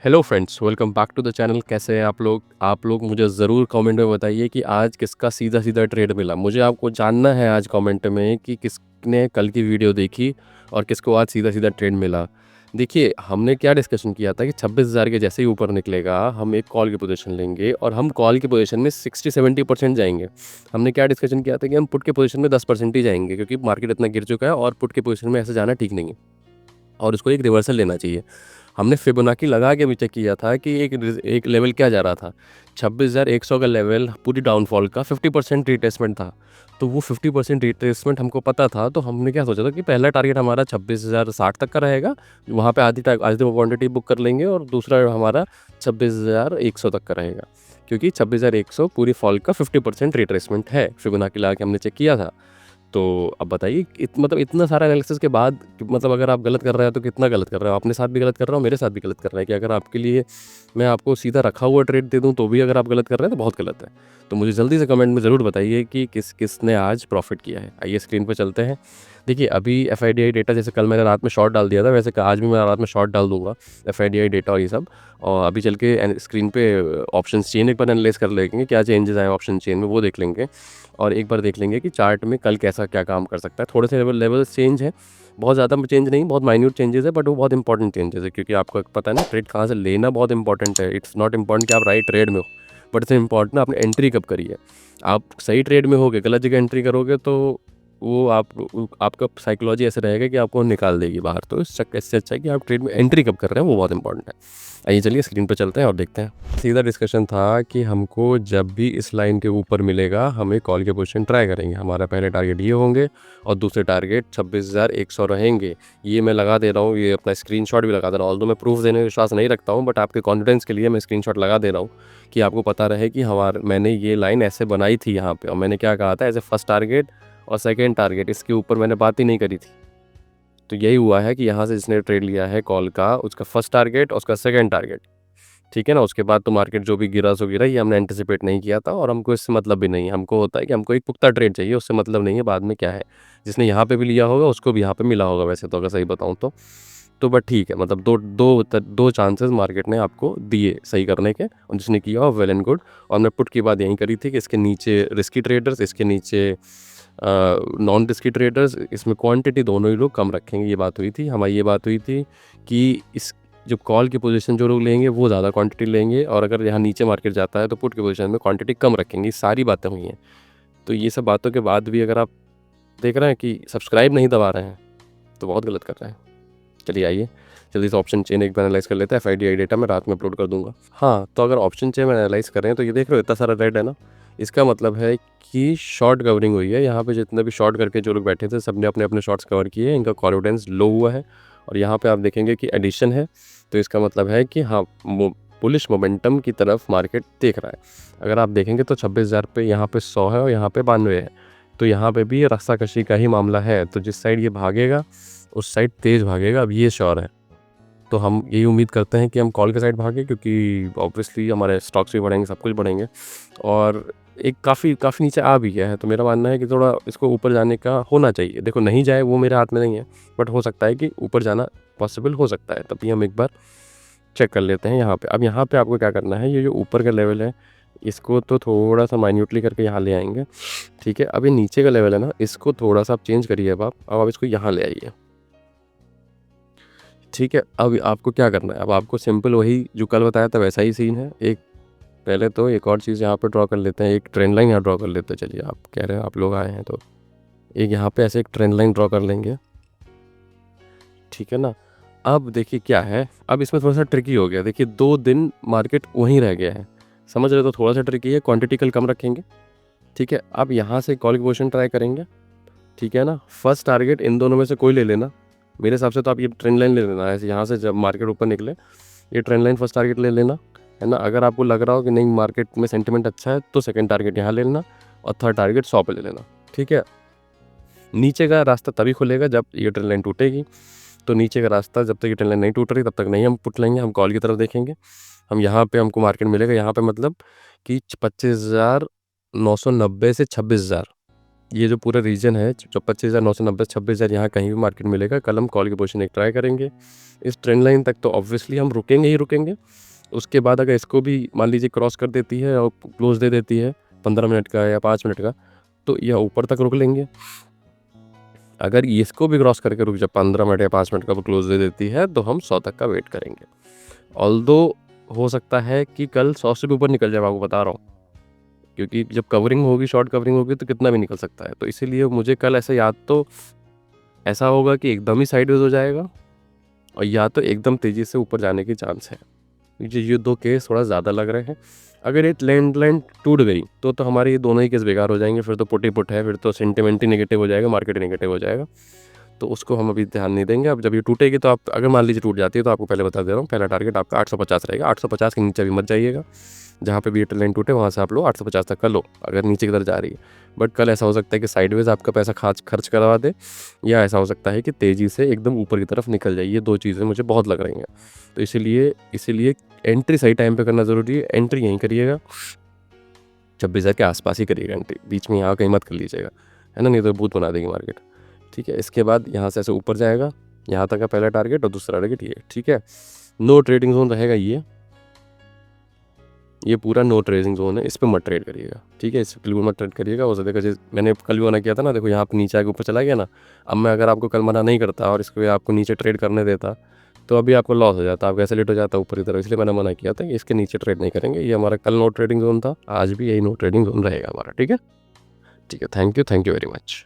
Hello friends, welcome back to the channel. कैसे हैं आप लोग मुझे ज़रूर कमेंट में बताइए कि आज किसका सीधा सीधा ट्रेड मिला। मुझे आपको जानना है आज कमेंट में कि किसने कल की वीडियो देखी और किसको आज सीधा सीधा ट्रेड मिला। देखिए, हमने क्या डिस्कशन किया था कि 26,000 के जैसे ही ऊपर निकलेगा हम एक कॉल की पोजीशन लेंगे और हम कॉल की पोजीशन में 60-70% जाएंगे। हमने क्या डिस्कशन किया था कि हम पुट के पोजीशन में 10% ही जाएंगे, क्योंकि मार्केट इतना गिर चुका है और पुट के पोजीशन में ऐसे जाना ठीक नहीं है और उसको एक रिवर्सल लेना चाहिए। हमने फिबोनाची लगा के भी चेक किया था कि एक लेवल क्या जा रहा था। 26,100 का लेवल पूरी डाउनफॉल का 50% रिट्रेसमेंट था। तो वो 50% रिट्रेसमेंट हमको पता था, तो हमने क्या सोचा था कि पहला टारगेट हमारा 26,060 तक का रहेगा। वहाँ पे आधी क्वांटिटी बुक कर लेंगे और दूसरा हमारा 26,100 तक का रहेगा, क्योंकि 26,100 पूरी फॉल का 50% रिट्रेसमेंट है। फिबोनाची लगा के हमने चेक किया था। तो अब बताइए, मतलब इतना सारा एनालिसिस के बाद मतलब अगर आप गलत कर रहे हैं तो कितना गलत कर रहे हो। अपने साथ भी गलत कर रहा हूँ, मेरे साथ भी गलत कर रहा है कि अगर आपके लिए मैं आपको सीधा रखा हुआ ट्रेड दे दूँ तो भी अगर आप गलत कर रहे हैं तो बहुत गलत है। तो मुझे जल्दी से कमेंट में ज़रूर बताइए कि किसने आज प्रॉफिट किया है। आइए स्क्रीन पर चलते हैं। देखिए, अभी एफआईडीआई डेटा, जैसे कल मैंने रात में शॉर्ट डाल दिया था, वैसे आज भी मैं रात में शॉर्ट डाल दूंगा एफआईडीआई डेटा और ये सब। और अभी चल के स्क्रीन पे ऑप्शन चेन एक बार एनालाइज कर लेंगे, क्या चेंजेस आए ऑप्शन चेन में वो देख लेंगे। और एक बार देख लेंगे कि चार्ट में कल कैसा क्या काम कर सकता है। थोड़े से लेवल चेंज है, बहुत ज़्यादा चेंज नहीं, बहुत माइन्यूट चेंजेस है, बट वो बहुत इंपॉर्टेंट चेंजेस है, क्योंकि आपको पता है ना ट्रेड कहाँ से लेना बहुत इंपॉर्टेंट है। इट्स नॉट इंपॉर्टेंट कि आप राइट ट्रेड में हो, बट इट्स इंपॉर्टेंट आपने एंट्री कब करी है। आप सही ट्रेड में होगे, गलत जगह एंट्री करोगे तो वो आपका साइकोलॉजी ऐसे रहेगा कि आपको निकाल देगी बाहर। तो इससे अच्छा है कि आप ट्रेड में एंट्री कब कर रहे हैं, वो बहुत इंपॉर्टेंट है। आइए चलिए स्क्रीन पर चलते हैं और देखते हैं। सीधा डिस्कशन था कि हमको जब भी इस लाइन के ऊपर मिलेगा हमें कॉल के पोजीशन ट्राई करेंगे। हमारा पहले टारगेट ये होंगे और दूसरे टारगेट 26,100 रहेंगे। ये मैं लगा दे रहा हूँ, ये अपना स्क्रीनशॉट भी लगा दे रहा हूँ। ऑल्दो मैं प्रूफ देने में विश्वास नहीं रखता हूँ, बट आपके कॉन्फिडेंस के लिए मैं स्क्रीनशॉट लगा दे रहा हूँ कि आपको पता रहे कि मैंने ये लाइन ऐसे बनाई थी यहाँ पे, और मैंने क्या कहा था एज ए फर्स्ट टारगेट और सेकेंड टारगेट, इसके ऊपर मैंने बात ही नहीं करी थी। तो यही हुआ है कि यहाँ से जिसने ट्रेड लिया है कॉल का, उसका फर्स्ट टारगेट और उसका सेकेंड टारगेट, ठीक है ना। उसके बाद तो मार्केट जो भी गिरा सो गिरा, ये हमने एंटिसिपेट नहीं किया था और हमको इससे मतलब भी नहीं है। हमको होता है कि हमको एक पुख्ता ट्रेड चाहिए, उससे मतलब नहीं है बाद में क्या है। जिसने यहाँ पे भी लिया होगा उसको भी यहाँ पे मिला होगा वैसे तो, अगर सही बताऊँ तो बट ठीक है, मतलब दो चांसेस मार्केट ने आपको दिए सही करने के, और जिसने किया वेल एंड गुड। और मैं पुट की बात यहीं करी थी कि इसके नीचे रिस्की ट्रेडर्स, इसके नीचे नॉन रिस्की ट्रेडर्स, इसमें क्वांटिटी दोनों ही लोग कम रखेंगे, ये बात हुई थी। हमारी ये बात हुई थी कि इस जो कॉल की पोजीशन जो लोग लेंगे वो ज़्यादा क्वांटिटी लेंगे, और अगर यहाँ नीचे मार्केट जाता है तो पुट की पोजीशन में क्वांटिटी कम रखेंगे। ये सारी बातें हुई हैं। तो ये सब बातों के बाद भी अगर आप देख रहे हैं कि सब्सक्राइब नहीं दबा रहे हैं तो बहुत गलत कर रहे हैं। चलिए आइए जल्दी से ऑप्शन चेन एक बार एनालाइज कर लेते हैं। एफआईडीआई डेटा मैं रात में अपलोड कर दूंगा। हाँ, तो अगर ऑप्शन चेन में एनालाइज कर रहे हैं तो ये देख रहे हो इतना सारा रेड है ना, इसका मतलब है कि शॉर्ट कवरिंग हुई है। यहाँ पे जितने भी शॉर्ट करके जो लोग बैठे थे सबने अपने अपने शॉर्ट्स कवर किए, इनका कॉन्फिडेंस लो हुआ है। और यहाँ पे आप देखेंगे कि एडिशन है, तो इसका मतलब है कि हाँ, बुलिश मोमेंटम की तरफ मार्केट देख रहा है। अगर आप देखेंगे तो 26,000 पे यहाँ पे 100 है और यहाँ पे 92 है, तो यहाँ पे भी रास्ता कशी का ही मामला है। तो जिस साइड ये भागेगा उस साइड तेज़ भागेगा, अब ये श्योर है। तो हम यही उम्मीद करते हैं कि हम कॉल के साइड भागें, क्योंकि ऑब्वियसली हमारे स्टॉक्स भी बढ़ेंगे, सब कुछ बढ़ेंगे। और एक काफ़ी नीचे आ भी गया है, तो मेरा मानना है कि थोड़ा इसको ऊपर जाने का होना चाहिए। देखो, नहीं जाए वो मेरे हाथ में नहीं है, बट हो सकता है कि ऊपर जाना पॉसिबल हो सकता है। तभी हम एक बार चेक कर लेते हैं यहाँ पे। अब यहाँ पे आपको क्या करना है, ये जो ऊपर का लेवल है इसको तो थोड़ा सा माइन्यूटली करके यहाँ ले आएंगे, ठीक है। अब ये नीचे का लेवल है ना, इसको थोड़ा सा आप चेंज करिए। अब आप इसको यहाँ ले आइए, ठीक है। अब आपको क्या करना है, अब आपको सिंपल वही जो कल बताया था वैसा ही सीन है। एक पहले तो एक और चीज़ यहाँ पे ड्रॉ कर लेते हैं, एक ट्रेंड लाइन यहाँ ड्रॉ कर लेते हैं। चलिए, आप कह रहे हैं आप लोग आए हैं तो एक यहाँ पे ऐसे एक ट्रेंड लाइन ड्रॉ कर लेंगे, ठीक है ना। अब देखिए क्या है, अब इसमें थोड़ा सा ट्रिकी हो गया। देखिए 2 दिन मार्केट वहीं रह गया है, समझ रहे हो, तो थोड़ा सा ट्रिकी है। क्वांटिटी कल कम रखेंगे, ठीक है। अब यहाँ से कॉल की पोजीशन ट्राई करेंगे, ठीक है ना। फर्स्ट टारगेट इन दोनों में से कोई ले लेना, मेरे हिसाब से तो आप ये ट्रेंड लाइन ले लेना। ऐसे यहाँ से जब मार्केट ऊपर निकले ये ट्रेंड लाइन फर्स्ट टारगेट ले लेना, है ना। अगर आपको लग रहा हो कि नहीं मार्केट में सेंटिमेंट अच्छा है तो सेकंड टारगेट यहाँ ले लेना और थर्ड टारगेट 100 पे ले लेना, ठीक है। नीचे का रास्ता तभी खुलेगा जब ये ट्रेंड लाइन टूटेगी। तो नीचे का रास्ता जब तक ये ट्रेंड लाइन नहीं टूट रही तब तक नहीं हम पुट लेंगे, हम कॉल की तरफ देखेंगे। हम यहाँ पे हमको मार्केट मिलेगा यहाँ पे, मतलब कि 25,990 से 26,000, ये जो पूरा रीजन है जो 25,990 26,000 यहाँ कहीं भी मार्केट मिलेगा। कल हम कॉल की पोजीशन एक ट्राई करेंगे इस ट्रेंड लाइन तक, तो ऑब्वियसली हम रुकेंगे ही रुकेंगे। उसके बाद अगर इसको भी मान लीजिए क्रॉस कर देती है और क्लोज दे देती है 15 मिनट का या 5 मिनट का, तो यह ऊपर तक रुक लेंगे। अगर इसको भी क्रॉस करके रुक जाए 15 मिनट या 5 मिनट का क्लोज दे देती है, तो हम 100 तक का वेट करेंगे। ऑल्दो हो सकता है कि कल 100 से भी ऊपर निकल जाए, मैं आपको बता रहा हूँ, क्योंकि जब कवरिंग होगी, शॉर्ट कवरिंग होगी, तो कितना भी निकल सकता है। तो इसीलिए मुझे कल ऐसा या तो ऐसा होगा कि एकदम ही साइडवेज हो जाएगा, और या तो एकदम तेज़ी से ऊपर जाने की चांस है। मुझे ये दो केस थोड़ा ज़्यादा लग रहे हैं। अगर ये ट्रेंड टूट गई तो हमारे ये दोनों ही केस बेकार हो जाएंगे। फिर तो पुट ही पुट है, फिर तो सेंटिमेंट ही नेगेटिव हो जाएगा, मार्केट ही नेगेटिव हो जाएगा। तो उसको हम अभी ध्यान नहीं देंगे। अब जब ये टूटेगी तो आप, अगर मान लीजिए टूट जाती है, तो आपको पहले बता दे रहा हूँ, पहला टारगेट आपका 850 रहेगा। 850 के नीचे भी मत जाइएगा। जहाँ पे भी ये लाइन टूटे वहाँ से आप लो 850 तक का लो, अगर नीचे की तरफ जा रही है। बट कल ऐसा हो सकता है कि साइडवेज आपका पैसा खर्च करवा दे, या ऐसा हो सकता है कि तेज़ी से एकदम ऊपर की तरफ निकल जाए। ये दो चीज़ें मुझे बहुत लग रही हैं। तो इसीलिए एंट्री सही टाइम पे करना ज़रूरी है। एंट्री यहीं करिएगा, 26,000 के आसपास ही करिएगा एंट्री, बीच में यहाँ कहीं मत कर लीजिएगा, है ना, नहीं तो भूत बना देगी मार्केट। ठीक है, इसके बाद यहाँ से ऐसे ऊपर जाएगा, यहाँ तक का पहला टारगेट और दूसरा टारगेट ये। ठीक है, नो ट्रेडिंग जोन रहेगा ये पूरा नो ट्रेडिंग जोन है, इस पर मत ट्रेड करिएगा। ठीक है, इस पर बिल्कुल मत ट्रेड करिएगा। हो सकता है मैंने कल भी मना किया था ना, देखो यहाँ पर नीचे आके ऊपर चला गया ना। अब मैं अगर आपको कल मना नहीं करता और इसको आपको नीचे ट्रेड करने देता, तो अभी आपको लॉस हो जाता, आप कैसे लेट हो जाता ऊपर की तरफ। इसलिए मैंने मना किया था कि इसके नीचे ट्रेड नहीं करेंगे। ये हमारा कल नो ट्रेडिंग जोन था, आज भी यही नो ट्रेडिंग जोन रहेगा हमारा। ठीक है, थैंक यू वेरी मच।